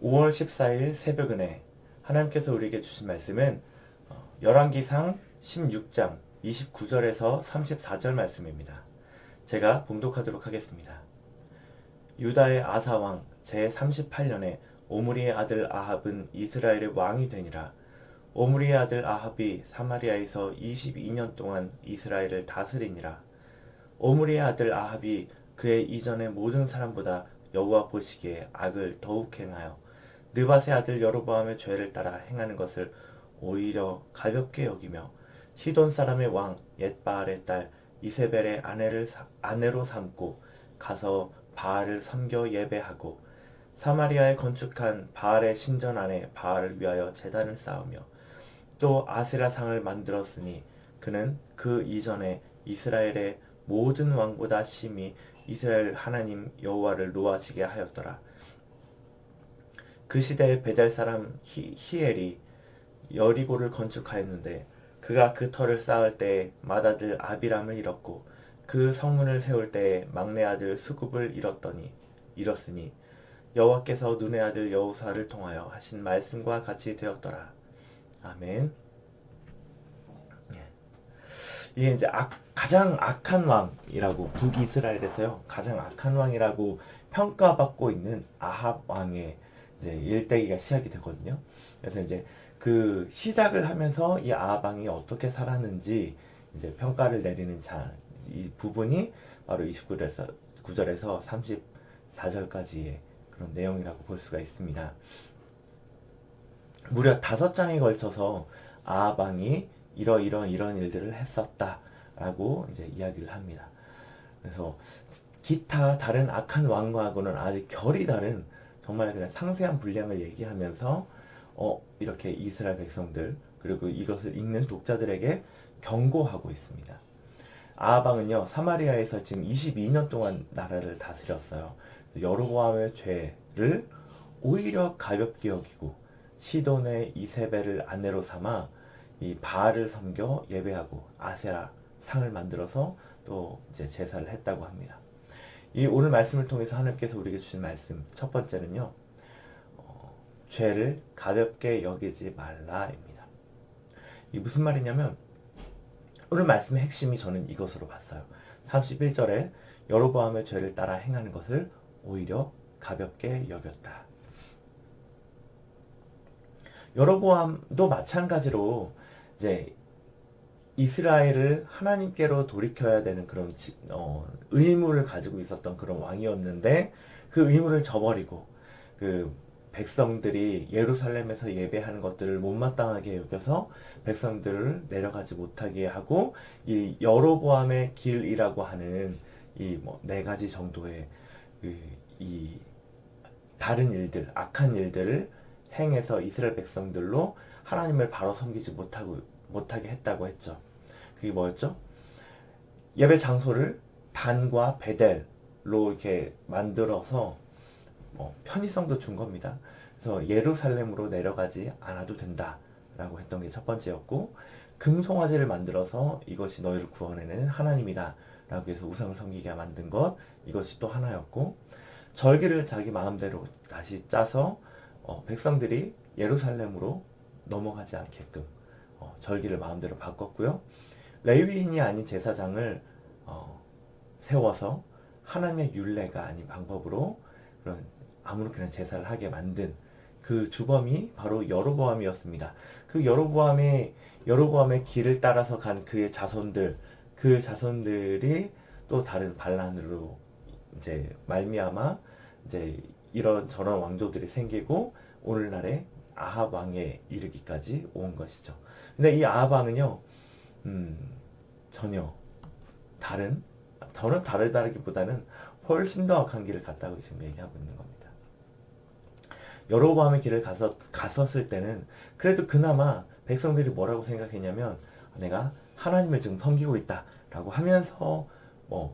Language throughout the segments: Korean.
5월 14일 새벽은혜 하나님께서 우리에게 주신 말씀은 열왕기상 16장 29절에서 34절 말씀입니다. 제가 봉독하도록 하겠습니다. 유다의 아사왕 제38년에 오므리의 아들 아합은 이스라엘의 왕이 되니라. 오므리의 아들 아합이 사마리아에서 22년 동안 이스라엘을 다스리니라. 오므리의 아들 아합이 그의 이전의 모든 사람보다 여호와 보시기에 악을 더욱 행하여 느밧의 아들 여로보암의 죄를 따라 행하는 것을 오히려 가볍게 여기며 시돈 사람의 왕 옛바알의 딸 이세벨의 아내로 삼고 가서 바알을 섬겨 예배하고 사마리아에 건축한 바알의 신전 안에 바알을 위하여 제단을 쌓으며 또 아세라 상을 만들었으니 그는 그 이전에 이스라엘의 모든 왕보다 심히 이스라엘 하나님 여호와를 노하시게 하였더라. 그 시대에 베델 사람 히엘이 여리고를 건축하였는데 그가 그 터를 쌓을 때에 맏아들 아비람을 잃었고 그 성문을 세울 때에 막내 아들 수굽을 잃었으니 여호와께서 눈의 아들 여호사를 통하여 하신 말씀과 같이 되었더라. 아멘. 이게 이제 가장 악한 왕이라고 북이스라엘에서요 가장 악한 왕이라고 평가받고 있는 아합 왕의 이제 일대기가 시작이 되거든요. 그래서 이제 그 시작을 하면서 이 아합 왕이 어떻게 살았는지 이제 평가를 내리는 이 부분이 바로 29절에서 34절까지의 그런 내용이라고 볼 수가 있습니다. 무려 5장에 걸쳐서 아합 왕이 이런 일들을 했었다라고 이제 이야기를 합니다. 그래서 기타 다른 악한 왕과는 아주 결이 다른 정말 그냥 상세한 분량을 얘기하면서 이렇게 이스라엘 백성들 그리고 이것을 읽는 독자들에게 경고하고 있습니다. 아합 왕은요 사마리아에서 지금 22년 동안 나라를 다스렸어요. 여로보암의 죄를 오히려 가볍게 여기고 시돈의 이세벨을 아내로 삼아 이 바알을 섬겨 예배하고 아세라 상을 만들어서 또 이제 제사를 했다고 합니다. 이 오늘 말씀을 통해서 하나님께서 우리에게 주신 말씀 첫 번째는요, 죄를 가볍게 여기지 말라입니다. 이 무슨 말이냐면 오늘 말씀의 핵심이 저는 이것으로 봤어요. 31절에 여로보암의 죄를 따라 행하는 것을 오히려 가볍게 여겼다. 여로보암도 마찬가지로 이제 이스라엘을 하나님께로 돌이켜야 되는 그런 의무를 가지고 있었던 그런 왕이었는데 그 의무를 저버리고 그 백성들이 예루살렘에서 예배하는 것들을 못마땅하게 여겨서 백성들을 내려가지 못하게 하고 이 여로보암의 길이라고 하는 이 네 가지 정도의 이 다른 일들, 악한 일들을 행해서 이스라엘 백성들로 하나님을 바로 섬기지 못하게 했다고 했죠. 그게 뭐였죠? 예배 장소를 단과 베델로 이렇게 만들어서 편의성도 준 겁니다. 그래서 예루살렘으로 내려가지 않아도 된다라고 했던 게 첫 번째였고, 금송아지를 만들어서 이것이 너희를 구원해내는 하나님이다 라고 해서 우상을 섬기게 만든 것, 이것이 또 하나였고, 절기를 자기 마음대로 다시 짜서 백성들이 예루살렘으로 넘어가지 않게끔 절기를 마음대로 바꿨고요. 레위인이 아닌 제사장을 세워서 하나님의 율례가 아닌 방법으로 그런 아무렇게나 제사를 하게 만든 그 주범이 바로 여로보암이었습니다. 그 여로보암의 길을 따라서 간 그의 자손들, 그 자손들이 또 다른 반란으로 이제 말미암아 이제 이런 저런 왕조들이 생기고 오늘날의 아합 왕에 이르기까지 온 것이죠. 근데 이 아합 왕은요, 전혀 다르다기보다는 훨씬 더 악한 길을 갔다고 지금 얘기하고 있는 겁니다. 여로보암의 길을 갔었을 때는 그래도 그나마 백성들이 뭐라고 생각했냐면 내가 하나님을 지금 섬기고 있다라고 하면서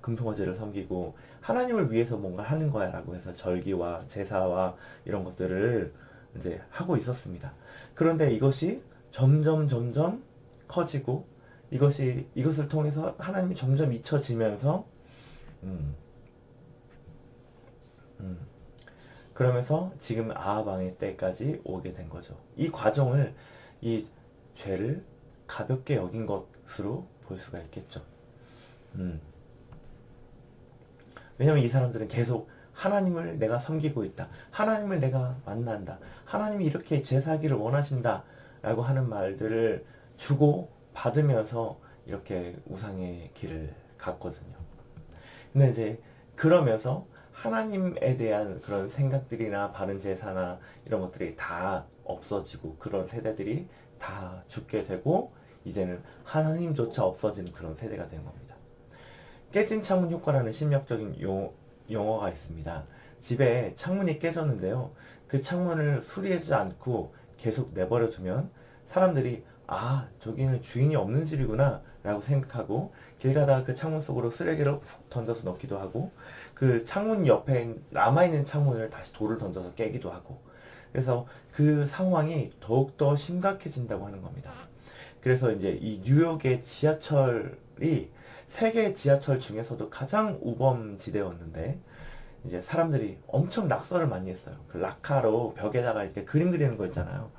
금송아지를 섬기고 하나님을 위해서 뭔가 하는 거야 라고 해서 절기와 제사와 이런 것들을 이제 하고 있었습니다. 그런데 이것이 점점 커지고 이것을 통해서 하나님이 점점 잊혀지면서 그러면서 지금 아합 왕의 때까지 오게 된 거죠. 이 과정을, 이 죄를 가볍게 여긴 것으로 볼 수가 있겠죠. 음. 왜냐면 이 사람들은 계속 하나님을 내가 섬기고 있다. 하나님을 내가 만난다. 하나님이 이렇게 제사하기를 원하신다. 라고 하는 말들을 주고 받으면서 이렇게 우상의 길을 갔거든요. 근데 이제 그러면서 하나님에 대한 그런 생각들이나 바른 제사나 이런 것들이 다 없어지고 그런 세대들이 다 죽게 되고 이제는 하나님조차 없어지는 그런 세대가 된 겁니다. 깨진 창문 효과라는 심리학적인 용어가 있습니다. 집에 창문이 깨졌는데요. 그 창문을 수리하지 않고 계속 내버려 두면 사람들이 아, 저기는 주인이 없는 집이구나 라고 생각하고 길 가다가 그 창문 속으로 쓰레기를 훅 던져서 넣기도 하고 그 창문 옆에 남아있는 창문을 다시 돌을 던져서 깨기도 하고 그래서 그 상황이 더욱더 심각해진다고 하는 겁니다. 그래서 이제 이 뉴욕의 지하철이 세계 지하철 중에서도 가장 우범지대였는데 이제 사람들이 엄청 낙서를 많이 했어요. 그 락카로 벽에다가 이렇게 그림 그리는 거 있잖아요.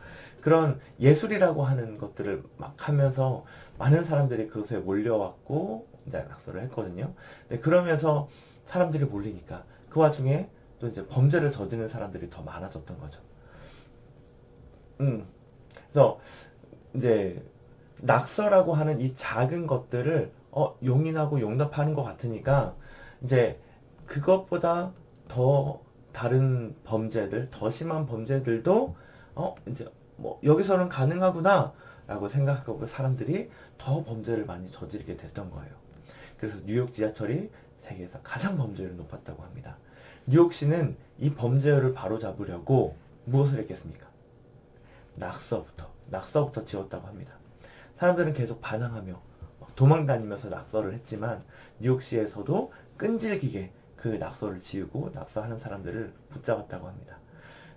그런 예술이라고 하는 것들을 막 하면서 많은 사람들이 그것에 몰려왔고 이제 낙서를 했거든요. 네, 그러면서 사람들이 몰리니까 그 와중에 또 이제 범죄를 저지르는 사람들이 더 많아졌던 거죠. 그래서 이제 낙서라고 하는 이 작은 것들을 용인하고 용납하는 것 같으니까 이제 그것보다 더 다른 범죄들, 더 심한 범죄들도 이제 뭐 여기서는 가능하구나 라고 생각하고 사람들이 더 범죄를 많이 저지르게 됐던 거예요. 그래서 뉴욕 지하철이 세계에서 가장 범죄율이 높았다고 합니다. 뉴욕시는 이 범죄율을 바로잡으려고 무엇을 했겠습니까? 낙서부터 지었다고 합니다. 사람들은 계속 반항하며 도망다니면서 낙서를 했지만 뉴욕시에서도 끈질기게 그 낙서를 지우고 낙서하는 사람들을 붙잡았다고 합니다.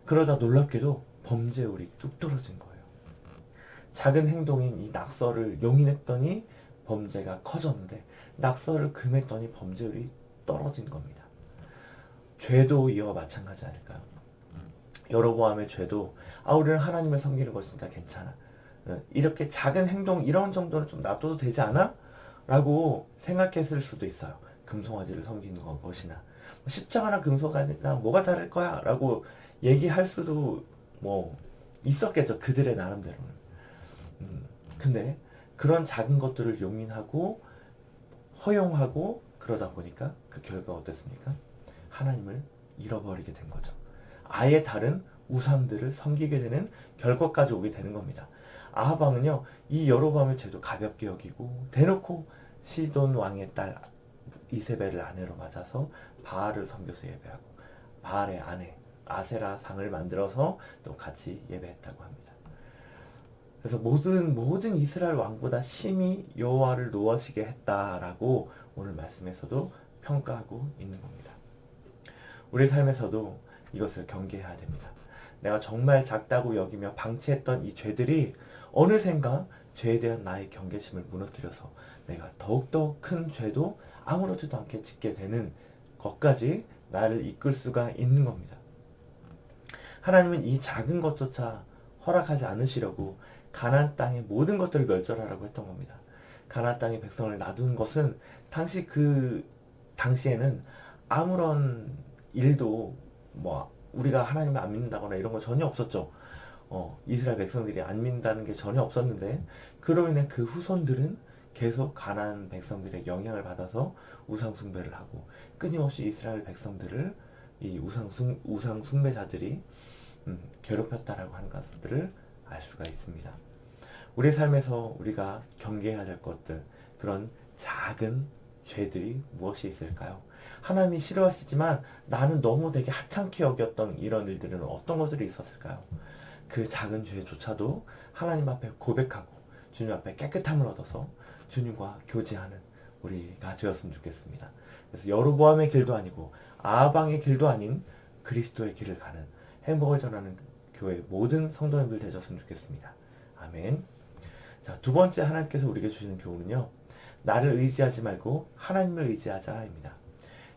그러자 놀랍게도 범죄율이 뚝 떨어진 거예요. 작은 행동인 이 낙서를 용인했더니 범죄가 커졌는데 낙서를 금했더니 범죄율이 떨어진 겁니다. 죄도 이와 마찬가지 아닐까요? 여로보암의 죄도 우리는 하나님을 섬기는 것이니까 괜찮아. 이렇게 작은 행동 이런 정도는 좀 놔둬도 되지 않아? 라고 생각했을 수도 있어요. 금송아지를 섬기는 것이나 십자가나 금송아지나 뭐가 다를 거야? 라고 얘기할 수도 뭐 있었겠죠. 그들의 나름대로는. 근데 그런 작은 것들을 용인하고 허용하고 그러다 보니까 그 결과가 어땠습니까? 하나님을 잃어버리게 된 거죠. 아예 다른 우상들을 섬기게 되는 결과까지 오게 되는 겁니다. 아합 왕은요, 이 여로보암의 죄도 가볍게 여기고 대놓고 시돈 왕의 딸 이세벨을 아내로 맞아서 바알을 섬겨서 예배하고 바알의 아내 아세라 상을 만들어서 또 같이 예배했다고 합니다. 그래서 모든 이스라엘 왕보다 심히 여호와를 노하시게 했다라고 오늘 말씀에서도 평가하고 있는 겁니다. 우리 삶에서도 이것을 경계해야 됩니다. 내가 정말 작다고 여기며 방치했던 이 죄들이 어느샌가 죄에 대한 나의 경계심을 무너뜨려서 내가 더욱더 큰 죄도 아무렇지도 않게 짓게 되는 것까지 나를 이끌 수가 있는 겁니다. 하나님은 이 작은 것조차 허락하지 않으시려고 가나안 땅의 모든 것들을 멸절하라고 했던 겁니다. 가나안 땅의 백성을 놔둔 것은 당시에는 아무런 일도 뭐 우리가 하나님을 안 믿는다거나 이런 거 전혀 없었죠. 이스라엘 백성들이 안 믿는다는 게 전혀 없었는데 그로 인해 그 후손들은 계속 가나안 백성들의 영향을 받아서 우상 숭배를 하고 끊임없이 이스라엘 백성들을 이 우상 숭배자들이 괴롭혔다라고 하는 것들을 알 수가 있습니다. 우리 삶에서 우리가 경계해야 될 것들, 그런 작은 죄들이 무엇이 있을까요? 하나님이 싫어하시지만 나는 너무 되게 하찮게 여겼던 이런 일들은 어떤 것들이 있었을까요? 그 작은 죄조차도 하나님 앞에 고백하고 주님 앞에 깨끗함을 얻어서 주님과 교제하는 우리가 되었으면 좋겠습니다. 그래서 여로보암의 길도 아니고 아합 왕의 길도 아닌 그리스도의 길을 가는 행복을 전하는 교회 모든 성도님들 되셨으면 좋겠습니다. 아멘. 자, 두 번째 하나님께서 우리에게 주시는 교훈은요. 나를 의지하지 말고 하나님을 의지하자입니다.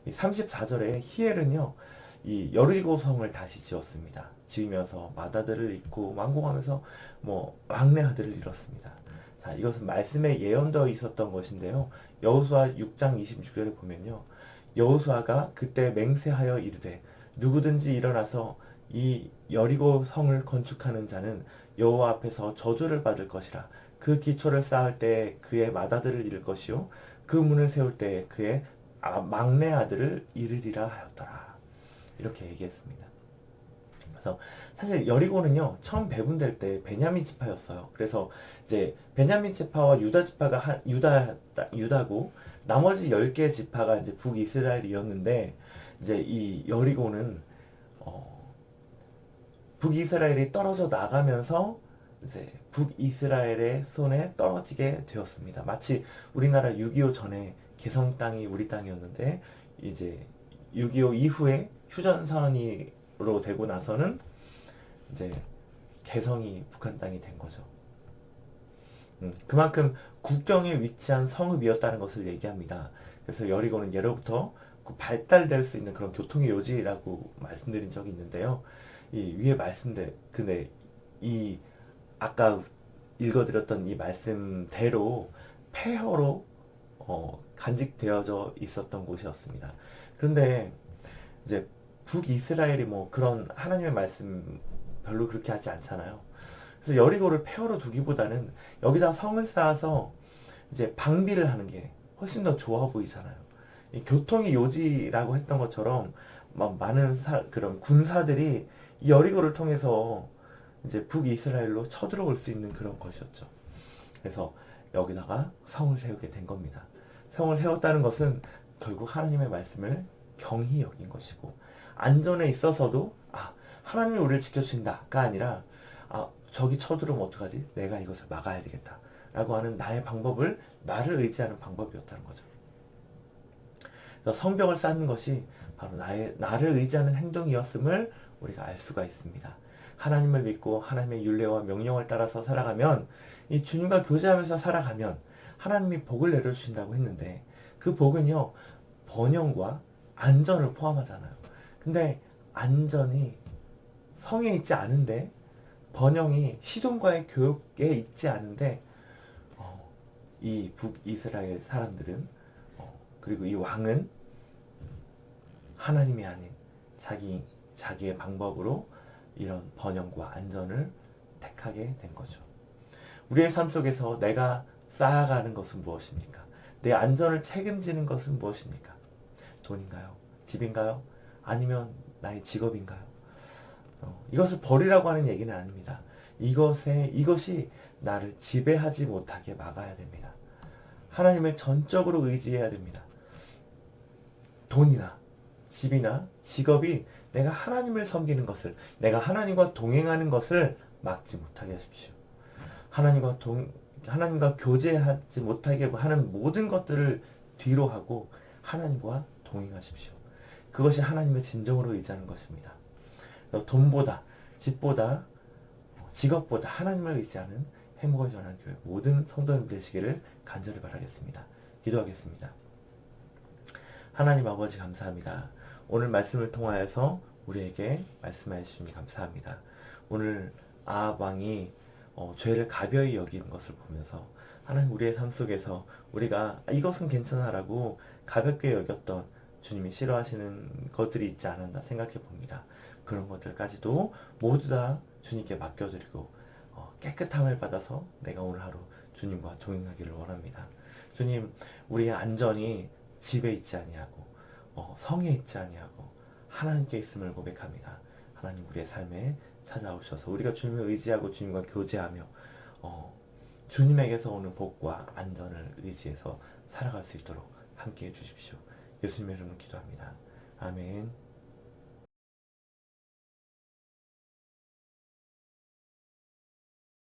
이 34절에 히엘은요. 이 여리고 성을 다시 지었습니다. 지으면서 맏아들을 잃고 완공하면서 뭐 막내 아들을 잃었습니다. 자, 이것은 말씀에 예언되어 있었던 것인데요. 여호수아 6장 26절에 보면요. 여호수아가 그때 맹세하여 이르되 누구든지 일어나서 이 여리고 성을 건축하는 자는 여호와 앞에서 저주를 받을 것이라. 그 기초를 쌓을 때 그의 맏아들을 잃을 것이요 그 문을 세울 때 그의 막내 아들을 잃으리라 하였더라. 이렇게 얘기했습니다. 그래서 사실 여리고는요 처음 배분될 때 베냐민 지파였어요. 그래서 이제 베냐민 지파와 유다 지파가 유다고 나머지 10개 지파가 이제 북이스라엘이었는데 이제 이 여리고는 북이스라엘이 떨어져 나가면서 이제 북이스라엘의 손에 떨어지게 되었습니다. 마치 우리나라 6.25 전에 개성 땅이 우리 땅이었는데 이제 6.25 이후에 휴전선으로 되고 나서는 이제 개성이 북한 땅이 된 거죠. 그만큼 국경에 위치한 성읍이었다는 것을 얘기합니다. 그래서 여리고는 예로부터 발달될 수 있는 그런 교통의 요지라고 말씀드린 적이 있는데요. 이 위에 근데 이 아까 읽어드렸던 이 말씀대로 폐허로 간직되어져 있었던 곳이었습니다. 그런데 이제 북이스라엘이 뭐 그런 하나님의 말씀 별로 그렇게 하지 않잖아요. 그래서 여리고를 폐허로 두기보다는 여기다 성을 쌓아서 이제 방비를 하는 게 훨씬 더 좋아 보이잖아요. 이 교통의 요지라고 했던 것처럼 막 많은 그런 군사들이 이 여리고를 통해서 이제 북이스라엘로 쳐들어올 수 있는 그런 것이었죠. 그래서 여기다가 성을 세우게 된 겁니다. 성을 세웠다는 것은 결국 하나님의 말씀을 경히 여긴 것이고 안전에 있어서도 하나님이 우리를 지켜주신다가 아니라 저기 쳐들어오면 어떡하지? 내가 이것을 막아야 되겠다 라고 하는 나의 방법을 나를 의지하는 방법이었다는 거죠. 그래서 성벽을 쌓는 것이 바로 나를 의지하는 행동이었음을 우리가 알 수가 있습니다. 하나님을 믿고 하나님의 율례와 명령을 따라서 살아가면 이 주님과 교제하면서 살아가면 하나님이 복을 내려주신다고 했는데 그 복은요 번영과 안전을 포함하잖아요. 근데 안전이 성에 있지 않은데 번영이 시돈과의 교역에 있지 않은데 이 북이스라엘 사람들은 그리고 이 왕은 하나님이 아닌 자기의 방법으로 이런 번영과 안전을 택하게 된 거죠. 우리의 삶 속에서 내가 쌓아가는 것은 무엇입니까? 내 안전을 책임지는 것은 무엇입니까? 돈인가요? 집인가요? 아니면 나의 직업인가요? 이것을 버리라고 하는 얘기는 아닙니다. 이것이 나를 지배하지 못하게 막아야 됩니다. 하나님을 전적으로 의지해야 됩니다. 돈이나 집이나 직업이 내가 하나님을 섬기는 것을, 내가 하나님과 동행하는 것을 막지 못하게 하십시오. 하나님과 교제하지 못하게 하는 모든 것들을 뒤로 하고 하나님과 동행하십시오. 그것이 하나님의 진정으로 의지하는 것입니다. 돈보다, 집보다, 직업보다 하나님을 의지하는 행복을 전하는 교회 모든 성도님 되시기를 간절히 바라겠습니다. 기도하겠습니다. 하나님 아버지 감사합니다. 오늘 말씀을 통하여서 우리에게 말씀해 주시니 감사합니다. 오늘 아합 왕이 죄를 가벼이 여기는 것을 보면서 하나님 우리의 삶 속에서 우리가 이것은 괜찮아라고 가볍게 여겼던 주님이 싫어하시는 것들이 있지 않았나 생각해 봅니다. 그런 것들까지도 모두 다 주님께 맡겨드리고 깨끗함을 받아서 내가 오늘 하루 주님과 동행하기를 원합니다. 주님, 우리의 안전이 집에 있지 아니하고 성에 있지 아니하고 하나님께 있음을 고백합니다. 하나님 우리의 삶에 찾아오셔서 우리가 주님을 의지하고 주님과 교제하며 주님에게서 오는 복과 안전을 의지해서 살아갈 수 있도록 함께해 주십시오. 예수님의 이름으로 기도합니다. 아멘.